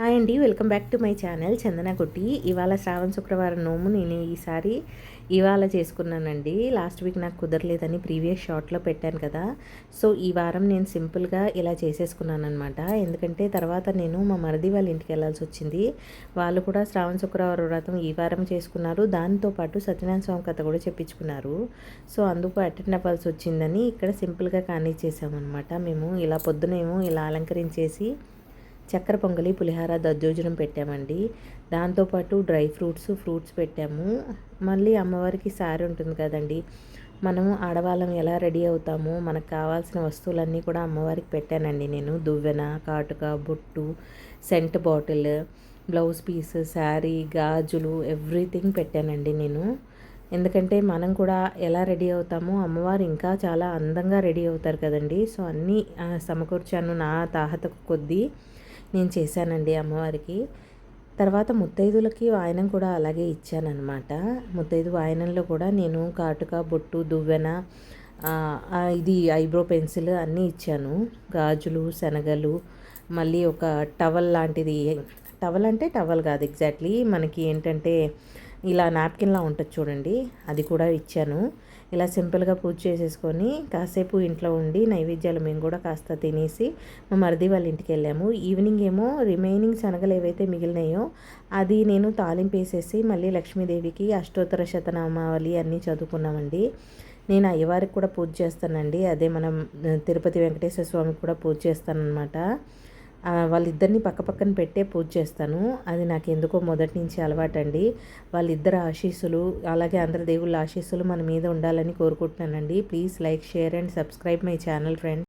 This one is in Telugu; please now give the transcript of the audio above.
హాయ్ అండి, welcome back to my channel Chandana Kutti. ఇవాళ శ్రావణ శుక్రవారం నోము నేను ఈసారి ఇవాళ చేసుకున్నానండి. లాస్ట్ వీక్ నాకు కుదరలేదని ప్రీవియస్ షార్ట్లో పెట్టాను కదా. సో ఈ వారం నేను సింపుల్గా ఇలా చేసేసుకున్నాను అనమాట. ఎందుకంటే తర్వాత నేను మా మరిది వాళ్ళ ఇంటికి వెళ్ళాల్సి వచ్చింది. వాళ్ళు కూడా శ్రావణ శుక్రవారం వ్రతం ఈ వారం చేసుకున్నారు. దాంతోపాటు సత్యనారాయణ స్వామి కథ కూడా చెప్పించుకున్నారు. సో అందుకు అటెండ్ అవ్వాల్సి వచ్చిందని ఇక్కడ సింపుల్గా కానిచ్చేసామన్నమాట. మేము ఇలా పొద్దునేమో ఇలా అలంకరించేసి చక్కెర పొంగలి, పులిహార, దద్దోజనం పెట్టామండి. దాంతోపాటు డ్రై ఫ్రూట్స్ పెట్టాము. మళ్ళీ అమ్మవారికి సారీ ఉంటుంది కదండి, మనము ఆడవాళ్ళం ఎలా రెడీ అవుతామో మనకు కావాల్సిన వస్తువులన్నీ కూడా అమ్మవారికి పెట్టానండి నేను. దువ్వెన, కాటుక, బొట్టు, scent bottle, blouse piece, sari, గాజులు, ఎవ్రీథింగ్ పెట్టానండి నేను. ఎందుకంటే మనం కూడా ఎలా రెడీ అవుతామో అమ్మవారు ఇంకా చాలా అందంగా రెడీ అవుతారు కదండి. సో అన్నీ సమకూర్చాను నా తాహతకు కొద్దీ నేను చేశానండి అమ్మవారికి. తర్వాత ముత్తైదులకి వాయనం కూడా అలాగే ఇచ్చానమాట. ముత్తైదు వాయనంలో కూడా నేను కాటుక, బొట్టు, దువ్వెన, ఇది ఐబ్రో పెన్సిల్ అన్నీ ఇచ్చాను. గాజులు, శనగలు, మళ్ళీ ఒక టవల్ లాంటిది. టవల్ అంటే టవల్ కాదు ఎగ్జాక్ట్లీ, మనకి ఏంటంటే ఇలా నాప్కిన్లా ఉంటుంది చూడండి, అది కూడా ఇచ్చాను. ఇలా సింపుల్గా పూజ చేసేసుకొని కాసేపు ఇంట్లో ఉండి నైవేద్యాలు మేము కూడా కాస్త తినేసి మా మరిది వాళ్ళ ఇంటికి వెళ్ళాము. ఈవినింగ్ ఏమో రిమైనింగ్ శనగలు ఏవైతే మిగిలినాయో అది నేను తాలింపు వేసేసి మళ్ళీ లక్ష్మీదేవికి అష్టోత్తర శతనామావళి అన్నీ చదువుకున్నామండి. నేను అయ్యవారికి కూడా పూజ చేస్తానండి. అదే మనం తిరుపతి వెంకటేశ్వర స్వామికి కూడా పూజ చేస్తానన్నమాట. వాళ్ళిద్దరిని పక్కపక్కన పెట్టే పూజ చేస్తాను. అది నాకు ఎందుకో మొదటి నుంచి అలవాటండి. వాళ్ళిద్దరు ఆశీస్సులు, అలాగే అందరి దేవుళ్ళ ఆశీస్సులు మన మీద ఉండాలని కోరుకుంటున్నానండి. Please like, share and subscribe my channel friends.